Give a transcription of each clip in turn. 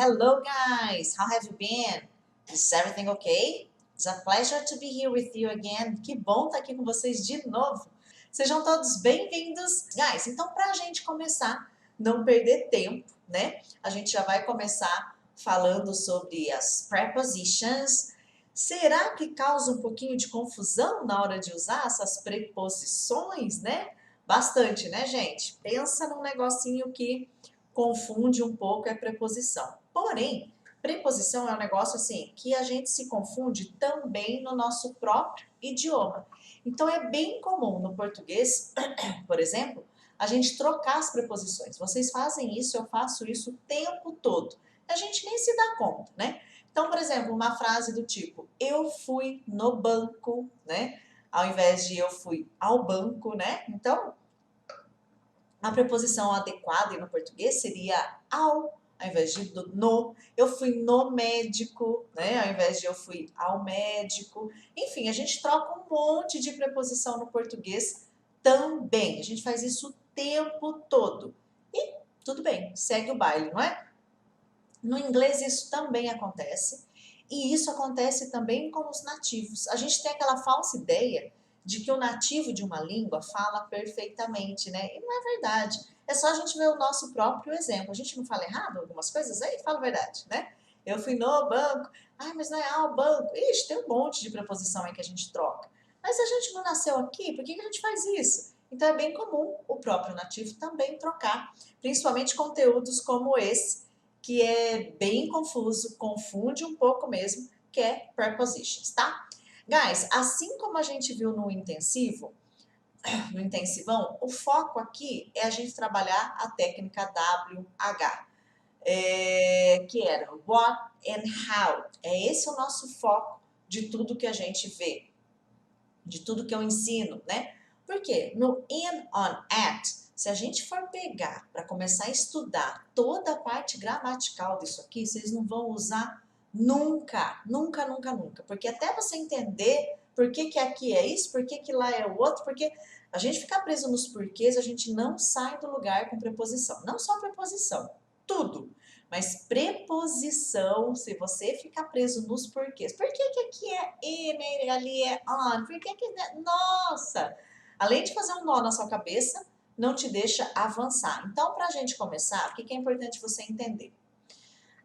Hello guys, how have you been? Is everything okay? It's a pleasure to be here with you again. Que bom estar aqui com vocês de novo. Sejam todos bem-vindos. Guys, então para a gente começar, não perder tempo, né? A gente já vai começar falando sobre as prepositions. Será que causa um pouquinho de confusão na hora de usar essas preposições, né? Bastante, né, gente? Pensa num negocinho que confunde um pouco a preposição. Porém, preposição é um negócio assim que a gente se confunde também no nosso próprio idioma. Então é bem comum no português, por exemplo, a gente trocar as preposições. Vocês fazem isso, eu faço isso o tempo todo. A gente nem se dá conta, né? Então, por exemplo, uma frase do tipo, eu fui no banco, né? Ao invés de eu fui ao banco, né? Então, a preposição adequada no português seria ao invés de no. Eu fui no médico, né? Ao invés de eu fui ao médico. Enfim, a gente troca um monte de preposição no português também. A gente faz isso o tempo todo. E tudo bem, segue o baile, não é? No inglês isso também acontece. E isso acontece também com os nativos. A gente tem aquela falsa ideia de que o nativo de uma língua fala perfeitamente, né? E não é verdade. É só a gente ver o nosso próprio exemplo. A gente não fala errado algumas coisas aí? Fala a verdade, né? Eu fui no banco. Ai, mas não é ao banco. Ixi, tem um monte de preposição aí que a gente troca. Mas se a gente não nasceu aqui, por que a gente faz isso? Então é bem comum o próprio nativo também trocar, principalmente conteúdos como esse, que é bem confuso, confunde um pouco mesmo, que é prepositions, tá? Guys, assim como a gente viu no intensivo, no intensivão, o foco aqui é a gente trabalhar a técnica WH, que era what and how. É esse o nosso foco de tudo que a gente vê, de tudo que eu ensino, né? Porque no in, on, at, se a gente for pegar para começar a estudar toda a parte gramatical disso aqui, vocês não vão usar nunca, nunca, nunca, nunca. Porque até você entender por que que aqui é isso, por que que lá é o outro, porque a gente ficar preso nos porquês, a gente não sai do lugar com preposição. Não só preposição, tudo. Mas preposição, se você ficar preso nos porquês. Por que que aqui é in, ali é on? Por que que... Nossa! Além de fazer um nó na sua cabeça, não te deixa avançar. Então, para a gente começar, o que é importante você entender?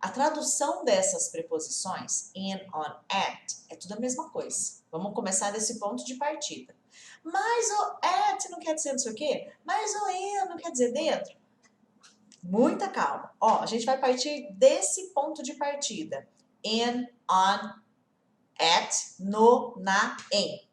A tradução dessas preposições, in, on, at, é tudo a mesma coisa. Vamos começar desse ponto de partida. Mas o at não quer dizer não sei o quê? Mas o in não quer dizer dentro? Muita calma. Ó, a gente vai partir desse ponto de partida. In, on, at, no, na, em.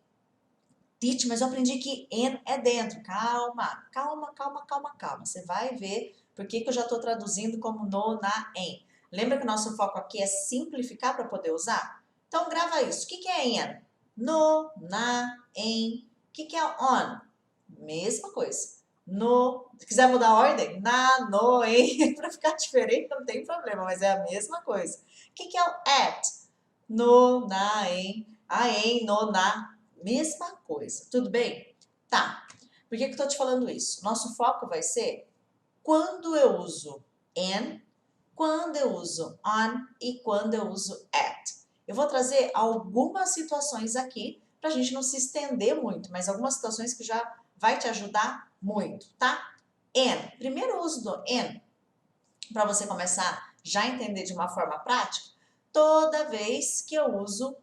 Tite, mas eu aprendi que in é dentro. Calma, calma, calma, calma, calma. Você vai ver por que eu já estou traduzindo como no, na, em. Lembra que o nosso foco aqui é simplificar para poder usar? Então, grava isso. O que é in? No, na, em. O que é on? Mesma coisa. No, se quiser mudar a ordem, na, no, em, para ficar diferente, não tem problema, mas é a mesma coisa. O que é o at? No, na, em. A, em, no, na. Mesma coisa, tudo bem? Tá, por que eu tô te falando isso? Nosso foco vai ser quando eu uso in, quando eu uso on e quando eu uso at. Eu vou trazer algumas situações aqui pra gente não se estender muito, mas algumas situações que já vai te ajudar muito, tá? In, primeiro uso do in, para você começar já a entender de uma forma prática, toda vez que eu uso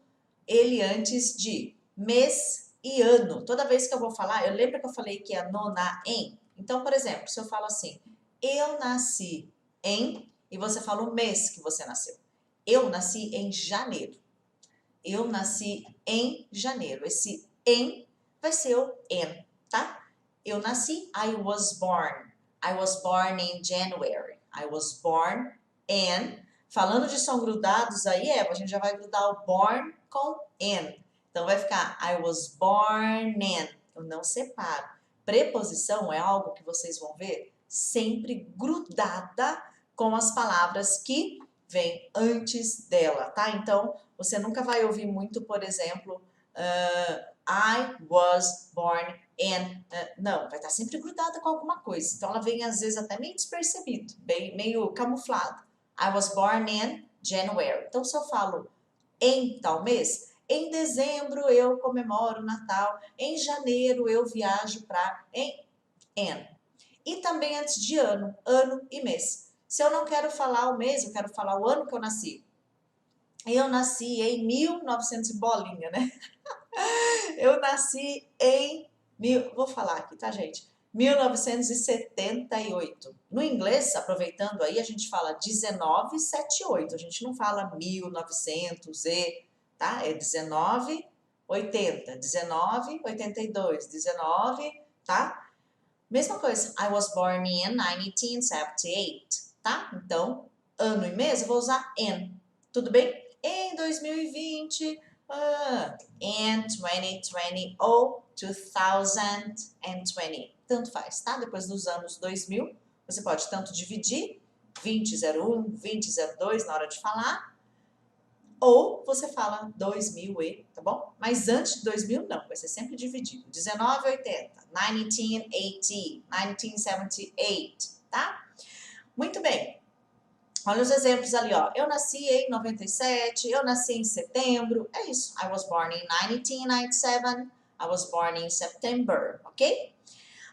ele antes de mês e ano. Toda vez que eu vou falar, eu lembro que eu falei que é no, na, em. Então, por exemplo, se eu falo assim, eu nasci em, e você fala o mês que você nasceu. Eu nasci em janeiro. Eu nasci em janeiro. Esse em vai ser o in, tá? Eu nasci, I was born. I was born in January. I was born in. Falando de som grudados aí, a gente já vai grudar o born com in. Então vai ficar I was born in. Eu não separo. Preposição é algo que vocês vão ver sempre grudada com as palavras que vêm antes dela, tá? Então você nunca vai ouvir muito, por exemplo, I was born in. Não, vai estar sempre grudada com alguma coisa. Então ela vem às vezes até meio despercebido, meio camuflado. I was born in January. Então, se eu falo em tal mês, em dezembro eu comemoro o Natal, em janeiro eu viajo para in. E também antes de ano, ano e mês. Se eu não quero falar o mês, eu quero falar o ano que eu nasci. Eu nasci em 1900 e bolinha, né? Eu nasci em, vou falar aqui, tá, gente? 1978. No inglês, aproveitando aí, a gente fala 1978. A gente não fala 1900 e, tá? É 1980, 1982, 19, tá? Mesma coisa. I was born in 1978, tá? Então, ano e mês, eu vou usar in. Tudo bem? Em 2020, in 2020 ou 2020. Tanto faz, tá? Depois dos anos 2000, você pode tanto dividir 2001, 2002 na hora de falar, ou você fala 2000 e, tá bom? Mas antes de 2000 não, vai ser sempre dividido. 1980, 1980, 1978, tá? Muito bem. Olha os exemplos ali, ó. Eu nasci em 97, eu nasci em setembro. É isso. I was born in 1997. I was born in September, ok?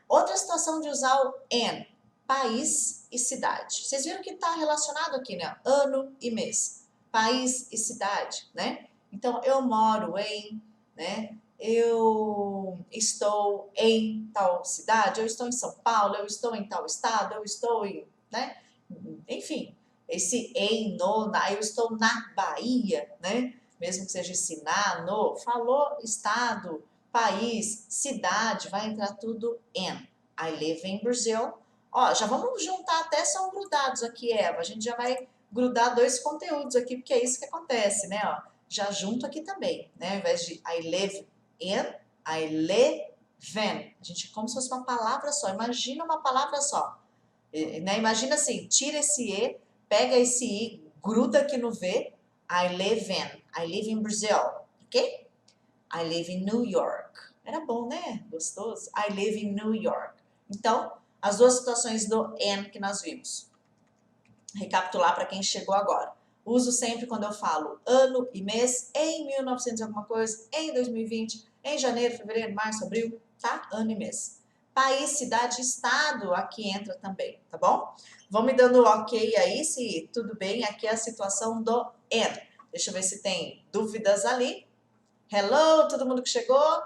Outra situação de usar o in, país e cidade. Vocês viram que está relacionado aqui, né? Ano e mês. País e cidade, né? Então, eu moro em, né? Eu estou em tal cidade, eu estou em São Paulo, eu estou em tal estado, eu estou em, né? Enfim, esse em, no, na, eu estou na Bahia, né? Mesmo que seja esse na, no, falou estado, país, cidade, vai entrar tudo in. I live in Brazil. Ó, já vamos juntar até são grudados aqui, Eva. A gente já vai grudar dois conteúdos aqui, porque é isso que acontece, né? Ó, já junto aqui também, né? Ao invés de I live in, I live in. A gente, como se fosse uma palavra só. Imagina uma palavra só. Né? Imagina assim, tira esse E, pega esse I, gruda aqui no V. I live in. I live in Brazil. Ok? I live in New York. Era bom, né? Gostoso. I live in New York. Então, as duas situações do in que nós vimos. Recapitular para quem chegou agora. Uso sempre quando eu falo ano e mês, em 1900 alguma coisa, em 2020, em janeiro, fevereiro, março, abril, tá? Ano e mês. País, cidade, estado, aqui entra também, tá bom? Vão me dando ok aí, se tudo bem. Aqui é a situação do in. Deixa eu ver se tem dúvidas ali. Hello, todo mundo que chegou?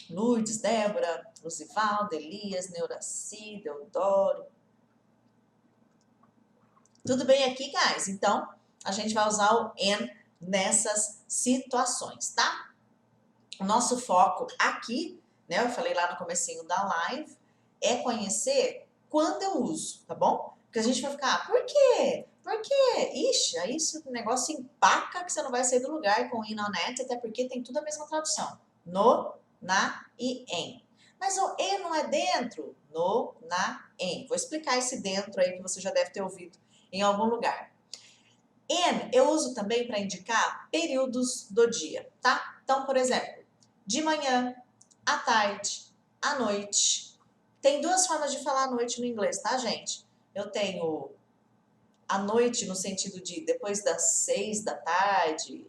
Lourdes, Débora, Lucivaldo, Elias, Neuraci, Deodoro. Tudo bem aqui, guys? Então, a gente vai usar o in nessas situações, tá? O nosso foco aqui, né? Eu falei lá no comecinho da live, é conhecer quando eu uso, tá bom? Porque a gente vai ficar, por quê? Por quê? Ixi, aí o negócio empaca que você não vai sair do lugar com in on at, até porque tem tudo a mesma tradução. No, na e em. Mas o e não é dentro? No, na, em. Vou explicar esse dentro aí que você já deve ter ouvido em algum lugar. In eu uso também para indicar períodos do dia, tá? Então, por exemplo, de manhã, à tarde, à noite. Tem duas formas de falar à noite no inglês, tá, gente? Eu tenho à noite no sentido de depois das 6 da tarde,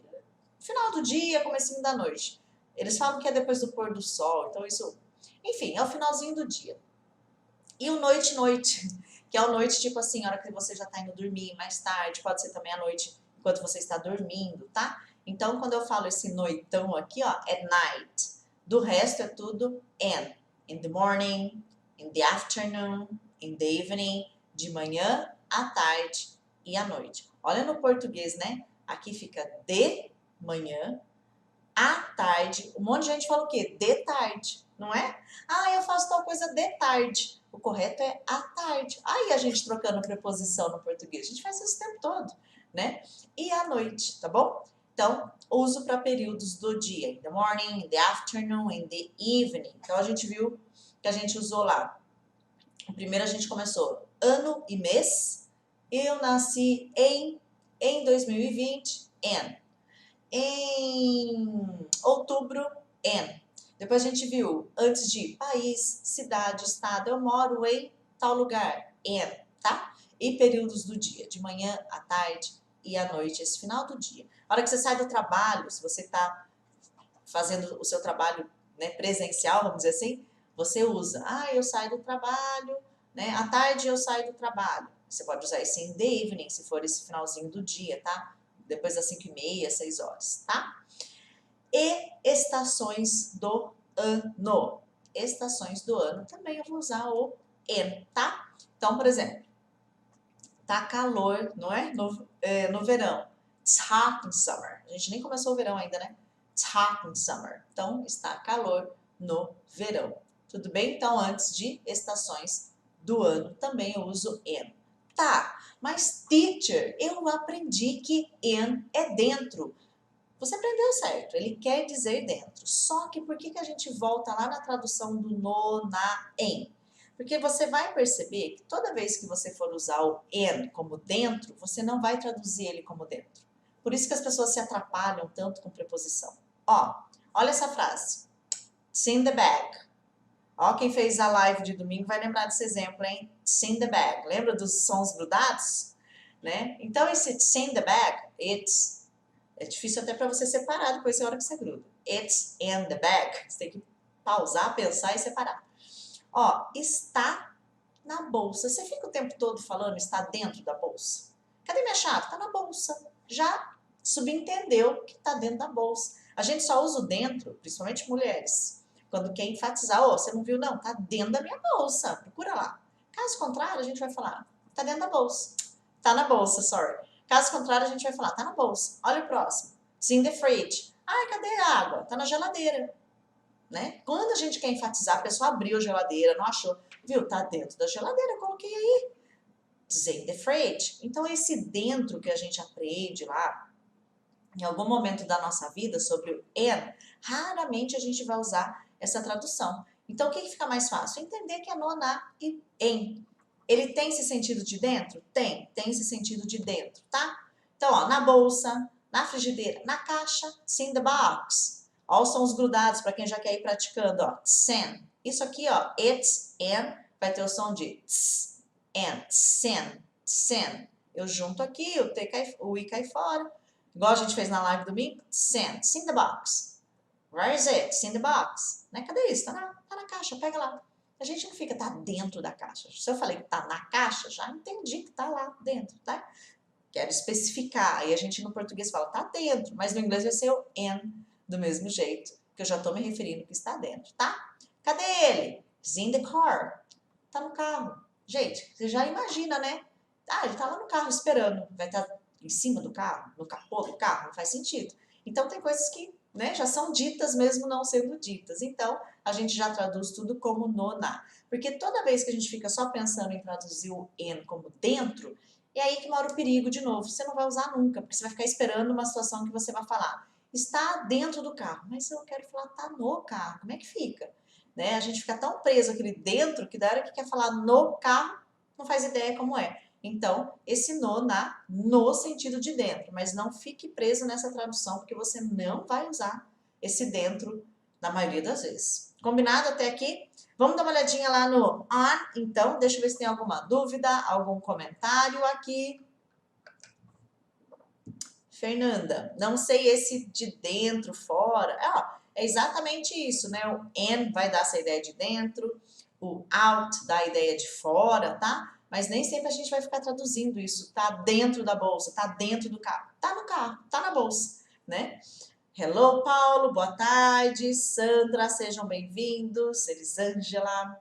final do dia, comecinho da noite. Eles falam que é depois do pôr do sol, então isso... Enfim, é o finalzinho do dia. E o noite-noite, que é o noite tipo assim, a hora que você já tá indo dormir mais tarde, pode ser também à noite enquanto você está dormindo, tá? Então, quando eu falo esse noitão aqui, ó, é night. Do resto é tudo in. In the morning, in the afternoon, in the evening, de manhã, à tarde e à noite. Olha no português, né? Aqui fica de manhã, à tarde. Um monte de gente fala o quê? De tarde, não é? Ah, eu faço tal coisa de tarde. O correto é à tarde. Aí a gente trocando preposição no português. A gente faz isso o tempo todo, né? E à noite, tá bom? Então, uso para períodos do dia. In the morning, in the afternoon, in the evening. Então, a gente viu que a gente usou lá. Primeiro a gente começou ano e mês. Eu nasci em 2020, em outubro, in. Depois a gente viu, antes de país, cidade, estado, eu moro em tal lugar, in, tá? e períodos do dia, de manhã, à tarde e à noite, esse final do dia. A hora que você sai do trabalho, se você está fazendo o seu trabalho, né, presencial, vamos dizer assim, você usa, eu saio do trabalho, né, à tarde eu saio do trabalho. Você pode usar esse in the evening, se for esse finalzinho do dia, tá? Depois das 5h30, 6 horas, tá? E estações do ano. Estações do ano também eu vou usar o in, tá? Então, por exemplo, tá calor, não é? No verão. It's hot in summer. A gente nem começou o verão ainda, né? It's hot in summer. Então, está calor no verão. Tudo bem? Então, antes de estações do ano, também eu uso in. Tá, mas teacher, eu aprendi que in é dentro. Você aprendeu certo, ele quer dizer dentro. Só que por que a gente volta lá na tradução do no, na, em? Porque você vai perceber que toda vez que você for usar o in como dentro, você não vai traduzir ele como dentro. Por isso que as pessoas se atrapalham tanto com preposição. Olha essa frase. It's in the bag. Quem fez a live de domingo vai lembrar desse exemplo, hein? It's in the bag. Lembra dos sons grudados? Né? Então, esse it's in the bag, it's... É difícil até para você separar depois da hora que você gruda. It's in the bag. Você tem que pausar, pensar e separar. Está na bolsa. Você fica o tempo todo falando está dentro da bolsa. Cadê minha chave? Está na bolsa. Já subentendeu que está dentro da bolsa. A gente só usa o dentro, principalmente mulheres, quando quer enfatizar, você não viu não, está dentro da minha bolsa. Procura lá. Caso contrário, a gente vai falar, está dentro da bolsa. Está na bolsa, sorry. Caso contrário, a gente vai falar, tá na bolsa. Olha o próximo. It's in the fridge. Cadê a água? Tá na geladeira. Né? Quando a gente quer enfatizar, a pessoa abriu a geladeira, não achou. Viu? Tá dentro da geladeira, coloquei aí. It's in the fridge. Então, esse dentro que a gente aprende lá, em algum momento da nossa vida, sobre o in, raramente a gente vai usar essa tradução. Então, o que fica mais fácil? Entender que é no, na e em. Ele tem esse sentido de dentro? Tem esse sentido de dentro, tá? Então, na bolsa, na frigideira, na caixa, it's in the box. Os sons grudados para quem já quer ir praticando, tsen. Isso aqui, it's in, vai ter o som de ts, and, tsen, tsen. Eu junto aqui, o i cai fora. Igual a gente fez na live domingo, tsen, it's in the box. Where is it? It's in the box. Né? Cadê isso? Tá na caixa, pega lá. A gente não fica, tá dentro da caixa. Se eu falei que tá na caixa, já entendi que tá lá dentro, tá? Quero especificar. Aí a gente no português fala, tá dentro. Mas no inglês vai ser o in, do mesmo jeito. Que eu já tô me referindo que está dentro, tá? Cadê ele? He's in the car. Tá no carro. Gente, você já imagina, né? Ele tá lá no carro esperando. Vai estar em cima do carro? No capô do carro? Não faz sentido. Então tem coisas que, né, já são ditas mesmo não sendo ditas. Então, a gente já traduz tudo como no, na. Porque toda vez que a gente fica só pensando em traduzir o in como dentro, é aí que mora o perigo de novo. Você não vai usar nunca, porque você vai ficar esperando uma situação que você vai falar. Está dentro do carro. Mas eu quero falar está no carro. Como é que fica? Né? A gente fica tão preso aquele dentro que da hora que quer falar no carro, não faz ideia como é. Então, esse no sentido de dentro, mas não fique preso nessa tradução, porque você não vai usar esse dentro na maioria das vezes. Combinado até aqui? Vamos dar uma olhadinha lá no on, então, deixa eu ver se tem alguma dúvida, algum comentário aqui. Fernanda, não sei esse de dentro, fora. É exatamente isso, né? O in vai dar essa ideia de dentro, o out dá a ideia de fora, tá? Mas nem sempre a gente vai ficar traduzindo isso. Tá dentro da bolsa, tá dentro do carro. Tá no carro, tá na bolsa, né? Hello, Paulo, boa tarde. Sandra, sejam bem-vindos. Elisângela.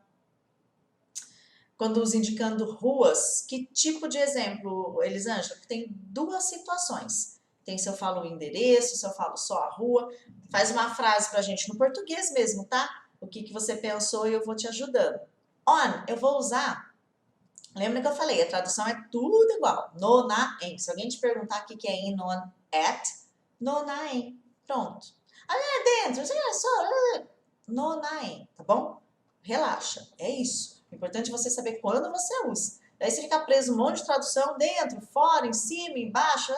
Quando uso indicando ruas, que tipo de exemplo, Elisângela? Tem duas situações. Tem se eu falo o endereço, se eu falo só a rua. Faz uma frase pra gente no português mesmo, tá? O que você pensou e eu vou te ajudando. On, eu vou usar. Lembra que eu falei, a tradução é tudo igual. No, na, em. Se alguém te perguntar o que é in, on, at, no, na, em. Pronto. É dentro, só. No, na, em, tá bom? Relaxa, é isso. O importante é você saber quando você usa. Daí você fica preso um monte de tradução dentro, fora, em cima, embaixo,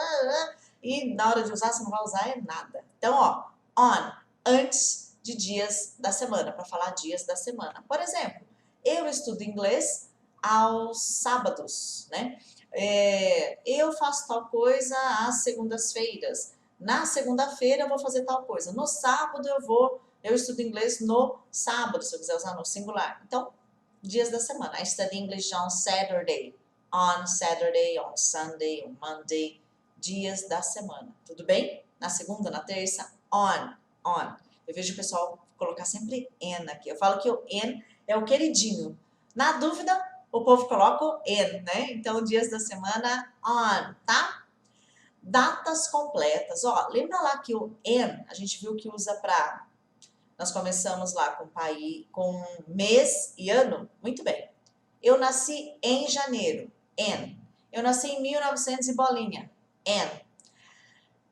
e na hora de usar você não vai usar nada. Então, on, antes de dias da semana, para falar dias da semana. Por exemplo, eu estudo inglês aos sábados, né? Eu faço tal coisa às segundas-feiras. Na segunda-feira eu vou fazer tal coisa. No sábado eu estudo inglês no sábado, se eu quiser usar no singular. Então, dias da semana. I study English on Saturday, on Sunday, on Monday. Dias da semana. Tudo bem? Na segunda, na terça, on. Eu vejo o pessoal colocar sempre N aqui. Eu falo que o N é o queridinho. Na dúvida, o povo coloca o N, né? Então, dias da semana, on, tá? Datas completas. Ó, lembra lá que o N, a gente viu que usa para... Nós começamos lá com mês e ano? Muito bem. Eu nasci em janeiro, N. Eu nasci em 1900 e bolinha, N.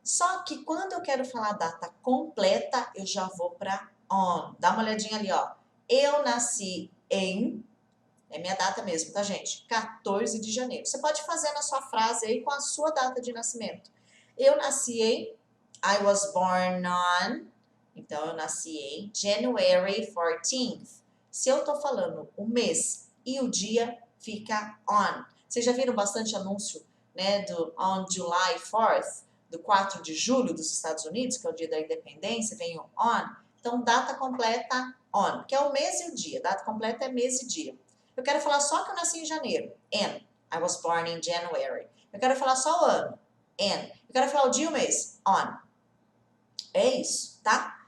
Só que quando eu quero falar a data completa, eu já vou para on. Dá uma olhadinha ali, ó. Eu nasci em, é minha data mesmo, tá, gente? 14 de janeiro. Você pode fazer na sua frase aí com a sua data de nascimento. Eu nasci em, I was born on, então eu nasci em January 14th. Se eu tô falando o mês e o dia, fica on. Vocês já viram bastante anúncio, né, do on July 4th? Do 4 de julho dos Estados Unidos, que é o dia da independência, vem o on. Então, data completa, on, que é o mês e o dia. Data completa é mês e dia. Eu quero falar só que eu nasci em janeiro, N. I was born in January. Eu quero falar só o ano, N. Eu quero falar o dia e o mês, on. É isso, tá?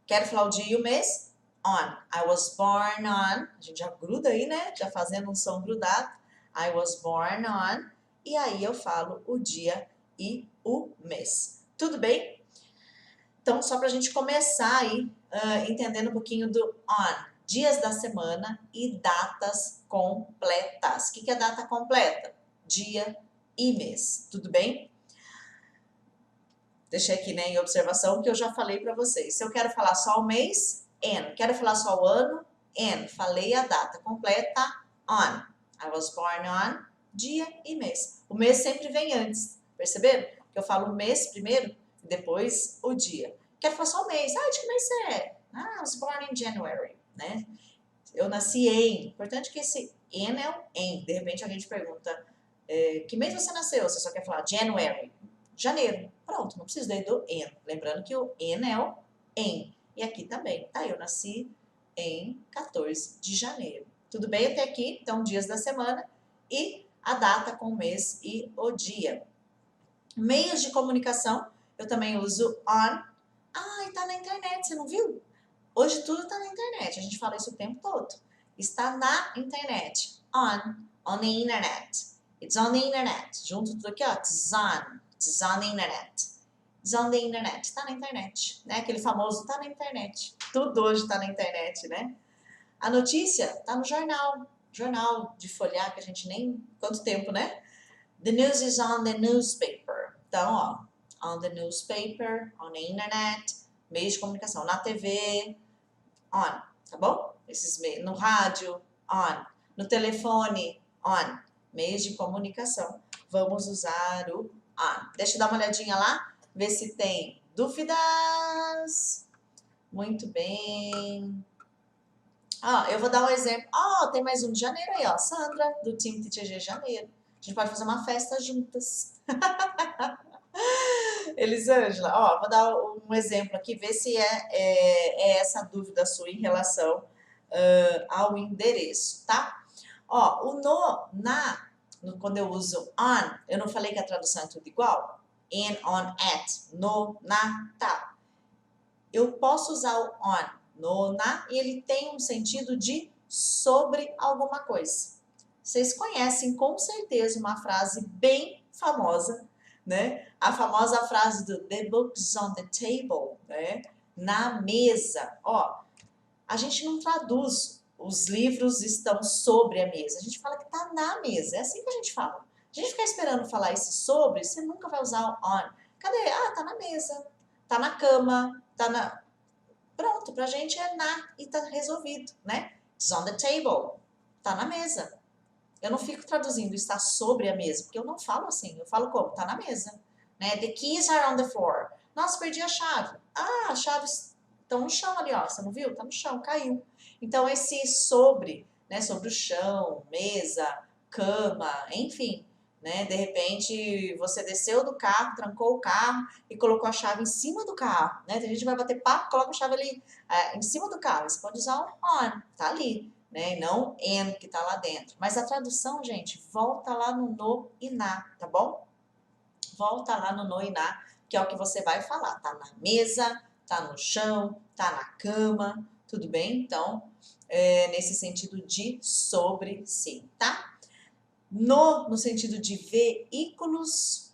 Quero falar o dia e o mês, on. I was born on. A gente já gruda aí, né? Já fazendo um som grudado. I was born on. E aí eu falo o dia e o mês. Tudo bem? Então, só para a gente começar aí, entendendo um pouquinho do on. Dias da semana e datas completas. O que é data completa? Dia e mês. Tudo bem? Deixei aqui, né, em observação que eu já falei para vocês. Se eu quero falar só o mês, N. Quero falar só o ano, N. Falei a data completa, on. I was born on, dia e mês. O mês sempre vem antes, perceberam? Que eu falo o mês primeiro, depois o dia. Quero falar só o mês. Ah, de que mês você é? Ah, I was born in January, né? Eu nasci em. Importante que esse N é o em. De repente alguém te pergunta, que mês você nasceu? Você só quer falar January. Janeiro. Pronto, não preciso daí do N. Lembrando que o N é o em. E aqui também, tá? Eu nasci em 14 de janeiro. Tudo bem até aqui? Então, dias da semana e a data com o mês e o dia. Meios de comunicação, eu também uso on. Ah, e tá na internet, você não viu? Hoje tudo tá na internet, a gente fala isso o tempo todo. Está na internet. On the internet. It's on the internet. Junto tudo aqui, ó. It's on the internet. It's on the internet. Tá na internet, né? Aquele famoso tá na internet. Tudo hoje tá na internet, né? A notícia tá no jornal. Jornal de folhear que a gente nem... Quanto tempo, né? The news is on the newspaper. Então, ó. On the newspaper, on the internet, meios de comunicação. Na TV, on. Tá bom? Esses meios. No rádio, on. No telefone, on. Meios de comunicação. Vamos usar o on. Deixa eu dar uma olhadinha lá, ver se tem dúvidas. Muito bem. Eu vou dar um exemplo. Tem mais um de janeiro aí, ó. Sandra, do time TTG Janeiro. A gente pode fazer uma festa juntas. Elisângela, vou dar um exemplo aqui, ver se é essa dúvida sua em relação ao endereço, tá? Quando eu uso on, eu não falei que a tradução é tudo igual? In, on, at, no, na, tá. Eu posso usar o on, no, na, e ele tem um sentido de sobre alguma coisa. Vocês conhecem com certeza uma frase bem famosa, né? A famosa frase do The book's on the table, né? Na mesa. A gente não traduz os livros estão sobre a mesa. A gente fala que tá na mesa. É assim que a gente fala. A gente ficar esperando falar esse sobre, você nunca vai usar o on. Cadê? Tá na mesa. Tá na cama. Tá na... Pronto, pra gente é na e tá resolvido, né? It's on the table. Tá na mesa. Eu não fico traduzindo está sobre a mesa, porque eu não falo assim. Eu falo como? Tá na mesa. Né? The keys are on the floor. Nossa, perdi a chave. A chave estão no chão ali, ó. Você não viu? Tá no chão, caiu. Então, esse sobre né? Sobre o chão, mesa, cama, enfim, né? De repente você desceu do carro, trancou o carro e colocou a chave em cima do carro, né? Tem gente que vai bater papo, coloca a chave ali em cima do carro. Você pode usar o on, tá ali, né? E não in, que tá lá dentro. Mas a tradução, gente, volta lá no e na, tá bom? Volta lá no e na, que é o que você vai falar. Tá na mesa, tá no chão, tá na cama, tudo bem? Então, nesse sentido de sobre, sim, tá? No sentido de veículos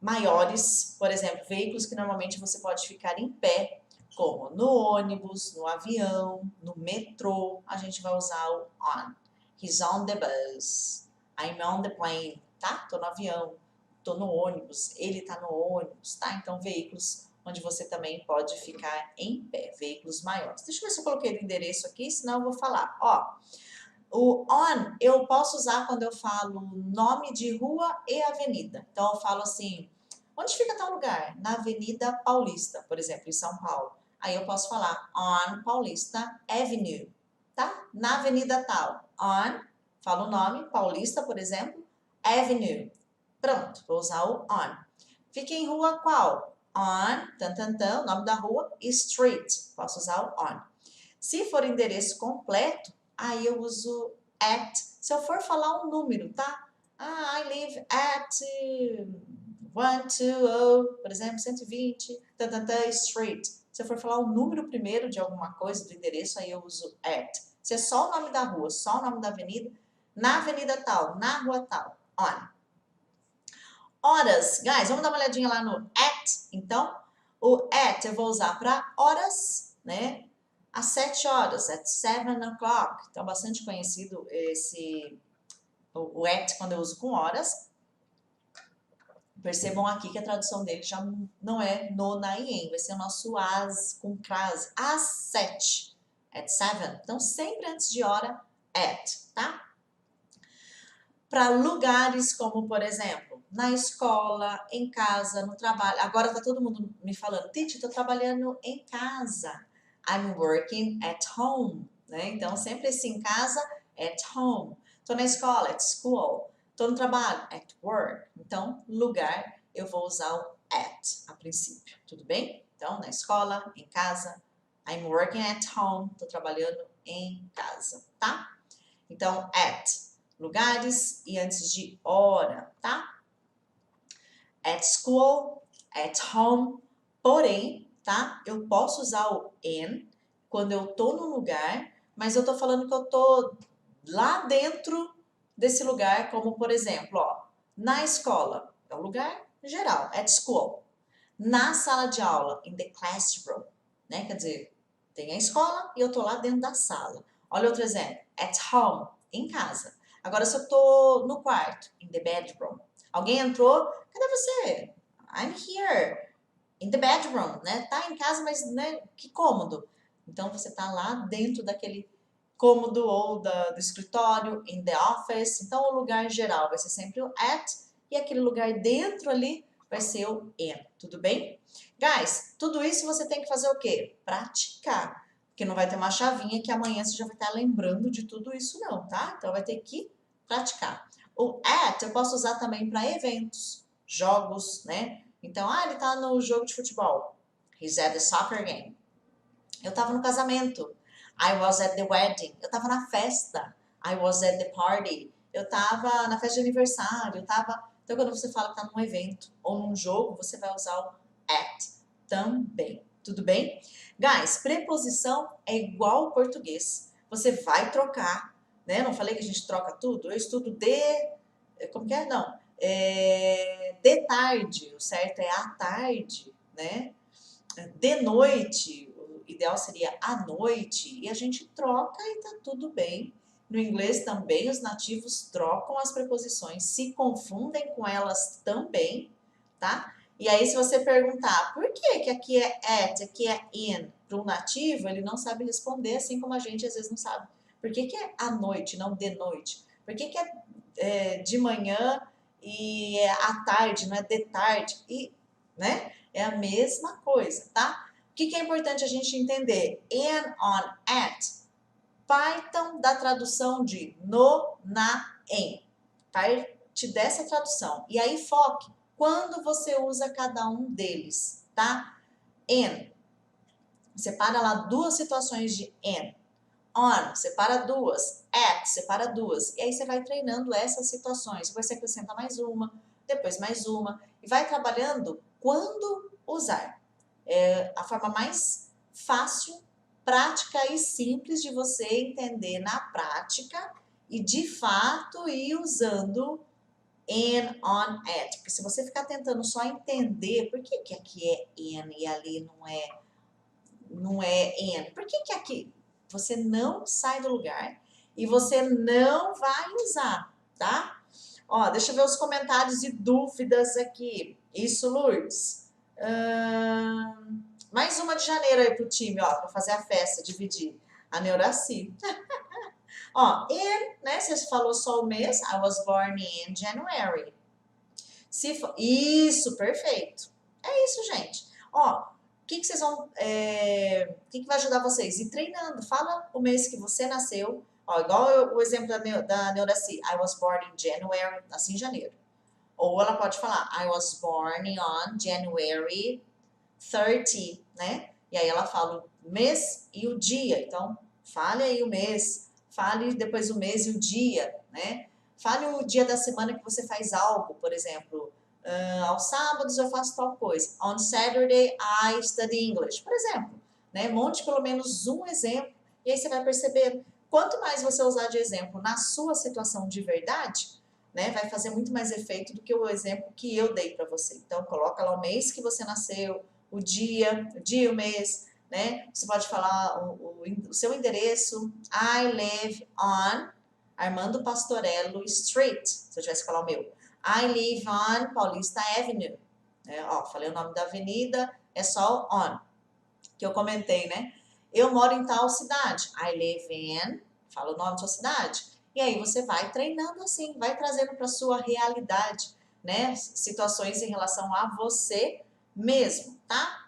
maiores, por exemplo, veículos que normalmente você pode ficar em pé, como no ônibus, no avião, no metrô, a gente vai usar o on. He's on the bus. I'm on the plane, tá? Tô no avião, tô no ônibus, ele tá no ônibus, tá? Então, veículos onde você também pode ficar em pé, veículos maiores. Deixa eu ver se eu coloquei o endereço aqui, senão eu vou falar. Ó, o on eu posso usar quando eu falo nome de rua e avenida. Então eu falo assim, onde fica tal lugar? Na Avenida Paulista, por exemplo, em São Paulo. Aí eu posso falar on Paulista Avenue, tá? Na avenida tal. On, falo o nome, Paulista, por exemplo, Avenue. Pronto, vou usar o on. Fica em rua qual? On, nome da rua, Street. Posso usar o on. Se for endereço completo, aí eu uso at. Se eu for falar um número, tá? I live at 120, por exemplo, 120, street. Se eu for falar o número primeiro de alguma coisa, do endereço, aí eu uso at. Se é só o nome da rua, só o nome da avenida, na avenida tal, na rua tal, on. Horas, guys, vamos dar uma olhadinha lá no at, então. O at eu vou usar para horas, né? Às 7 horas, at 7 o'clock. Então, bastante conhecido o at quando eu uso com horas. Percebam aqui que a tradução dele já não é no, na e em, vai ser o nosso as com crase. Às 7, at 7. Então, sempre antes de hora, at, tá? Para lugares como, por exemplo, na escola, em casa, no trabalho. Agora tá todo mundo me falando, Titi, tô trabalhando em casa. I'm working at home, né? Então, sempre esse em casa, at home. Tô na escola, at school. Tô no trabalho, at work. Então, lugar, eu vou usar o at a princípio, tudo bem? Então, na escola, em casa, I'm working at home. Tô trabalhando em casa, tá? Então, at lugares e antes de hora, tá? At school, at home, porém, tá? Eu posso usar o in quando eu tô no lugar, mas eu tô falando que eu tô lá dentro desse lugar, como por exemplo, ó, na escola, é um lugar geral, at school. Na sala de aula, in the classroom, né? Quer dizer, tem a escola e eu tô lá dentro da sala. Olha outro exemplo, at home, em casa. Agora, se eu tô no quarto, in the bedroom. Alguém entrou, cadê você? I'm here, in the bedroom, né? Tá em casa, mas né, que cômodo. Então, você tá lá dentro daquele cômodo ou do escritório, in the office. Então, o lugar geral vai ser sempre o at e aquele lugar dentro ali vai ser o in, tudo bem? Guys, tudo isso você tem que fazer o quê? Praticar. Porque não vai ter uma chavinha que amanhã você já vai estar lembrando de tudo isso não, tá? Então vai ter que praticar. O at eu posso usar também para eventos, jogos, né? Então, ele tá no jogo de futebol. He's at the soccer game. Eu tava no casamento. I was at the wedding. Eu tava na festa. I was at the party. Eu tava na festa de aniversário. Eu tava... Então, quando você fala que tá num evento ou num jogo, você vai usar o at também. Tudo bem? Guys, preposição é igual ao português. Você vai trocar, né? Não falei que a gente troca tudo? Eu estudo de... Como que é? Não. De tarde. O certo é à tarde, né? De noite, o ideal seria à noite, e a gente troca e tá tudo bem. No inglês também os nativos trocam as preposições, se confundem com elas também, tá? E aí se você perguntar por que que aqui é at, aqui é in, para um nativo, ele não sabe responder, assim como a gente às vezes não sabe. Por que que é à noite, não de noite? Por que que é de manhã e é à tarde, não é de tarde? E, né? É a mesma coisa, tá? O que é importante a gente entender? In, on, at Partam da tradução de no, na, em. Parte dessa tradução. E aí foque quando você usa cada um deles, tá? In. Separa lá duas situações de in. On, separa duas. At, separa duas. E aí você vai treinando essas situações. Depois você acrescenta mais uma, depois mais uma. E vai trabalhando quando usar. É a forma mais fácil, prática e simples de você entender na prática e de fato ir usando in, on, at. Porque se você ficar tentando só entender por que aqui é in e ali não é in, por que aqui você não sai do lugar e você não vai usar, tá? Ó, deixa eu ver os comentários e dúvidas aqui. Isso, Lourdes. Mais uma de janeiro aí pro time, ó, pra fazer a festa, dividir. A Neuraci. Ó, in, né, você falou só o mês. I was born in January. Se for, isso, perfeito. É isso, gente. Ó, o que vocês vão... o que vai ajudar vocês? Ir treinando. Fala o mês que você nasceu. Ó, igual o exemplo da Neuraci. I was born in January. Nasci em janeiro. Ou ela pode falar, I was born on January 30, né? E aí ela fala o mês e o dia. Então, fale aí o mês, fale depois o mês e o dia, né? Fale o dia da semana que você faz algo, por exemplo, aos sábados eu faço tal coisa. On Saturday I study English, por exemplo, né? Monte pelo menos um exemplo e aí você vai perceber, quanto mais você usar de exemplo na sua situação de verdade, né, vai fazer muito mais efeito do que o exemplo que eu dei para você. Então, coloca lá o mês que você nasceu, o dia, o mês, né? Você pode falar o seu endereço. I live on Armando Pastorello Street. Se eu tivesse que falar o meu. I live on Paulista Avenue. Ó, falei o nome da avenida, é só on, que eu comentei, né? Eu moro em tal cidade. I live in, fala o nome da sua cidade. E aí você vai treinando assim, vai trazendo para sua realidade, né? Situações em relação a você mesmo, tá?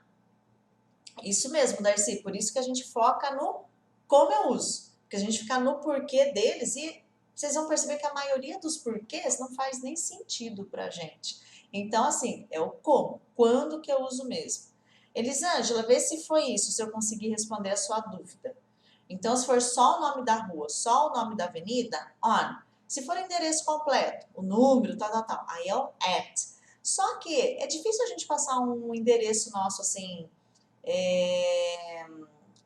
Isso mesmo, Darcy. Por isso que a gente foca no como eu uso. Porque a gente fica no porquê deles e vocês vão perceber que a maioria dos porquês não faz nem sentido pra gente. Então, assim, é o como. Quando que eu uso mesmo. Elisângela, vê se foi isso, se eu conseguir responder a sua dúvida. Então, se for só o nome da rua, só o nome da avenida, on. Se for endereço completo, o número, tal, aí é o at. Só que é difícil a gente passar um endereço nosso assim,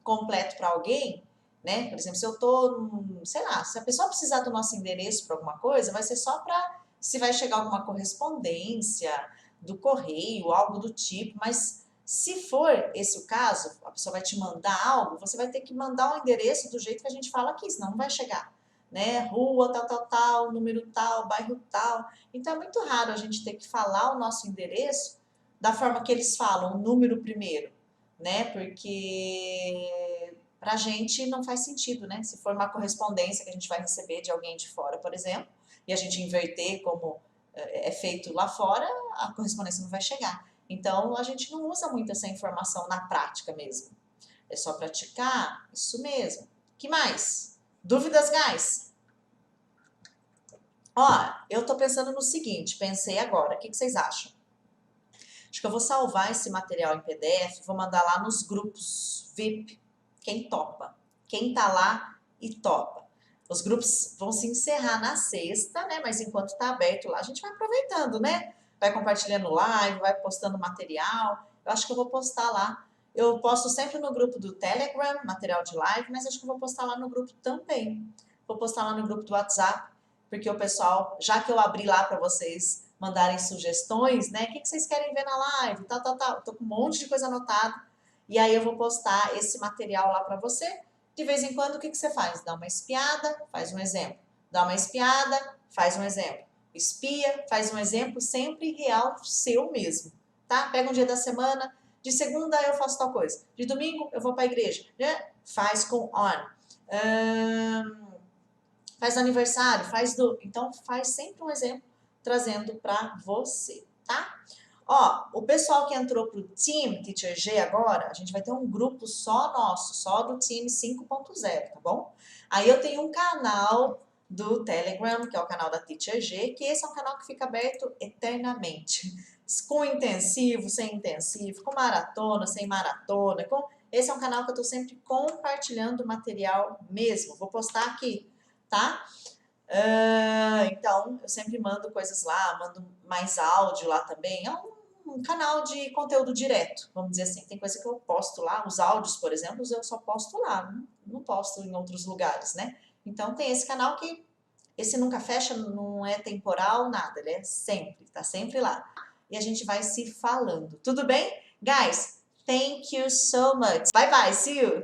completo para alguém, né? Por exemplo, se eu tô, sei lá, se a pessoa precisar do nosso endereço para alguma coisa, vai ser só para se vai chegar alguma correspondência do correio, algo do tipo, mas se for esse o caso, a pessoa vai te mandar algo, você vai ter que mandar o endereço do jeito que a gente fala aqui, senão não vai chegar, né? Rua, tal, número tal, bairro tal. Então é muito raro a gente ter que falar o nosso endereço da forma que eles falam, o número primeiro, né? Porque pra gente não faz sentido, né? Se for uma correspondência que a gente vai receber de alguém de fora, por exemplo, e a gente inverter como é feito lá fora, a correspondência não vai chegar. Então, a gente não usa muito essa informação na prática mesmo. É só praticar, isso mesmo. Que mais? Dúvidas, guys? Ó, eu tô pensando no seguinte, pensei agora, o que vocês acham? Acho que eu vou salvar esse material em PDF, vou mandar lá nos grupos VIP, quem topa, quem tá lá e topa. Os grupos vão se encerrar na sexta, né? Mas enquanto tá aberto lá, a gente vai aproveitando, né? Vai compartilhando live, vai postando material. Eu acho que eu vou postar lá. Eu posto sempre no grupo do Telegram, material de live, mas acho que eu vou postar lá no grupo também. Vou postar lá no grupo do WhatsApp, porque o pessoal, já que eu abri lá para vocês mandarem sugestões, né? O que vocês querem ver na live? Tal. Tô com um monte de coisa anotada. E aí eu vou postar esse material lá para você. De vez em quando, o que você faz? Dá uma espiada, faz um exemplo. Dá uma espiada, faz um exemplo. Espia, faz um exemplo sempre real seu mesmo, tá? Pega um dia da semana, de segunda eu faço tal coisa, de domingo eu vou para a igreja, né? Faz com on. Faz aniversário, então faz sempre um exemplo trazendo para você, tá? Ó, o pessoal que entrou pro Team Teacher G agora, a gente vai ter um grupo só nosso, só do Team 5.0, tá bom? Aí eu tenho um canal do Telegram, que é o canal da Teacher G, que esse é um canal que fica aberto eternamente. Com intensivo, sem intensivo, com maratona, sem maratona. Esse é um canal que eu tô sempre compartilhando material mesmo. Vou postar aqui, tá? Então, eu sempre mando coisas lá, mando mais áudio lá também. É um canal de conteúdo direto, vamos dizer assim. Tem coisa que eu posto lá, os áudios, por exemplo, eu só posto lá, não posto em outros lugares, né? Então, tem esse canal que, esse nunca fecha, não é temporal, nada, ele é sempre, tá sempre lá. E a gente vai se falando, tudo bem? Guys, thank you so much. Bye bye, see you!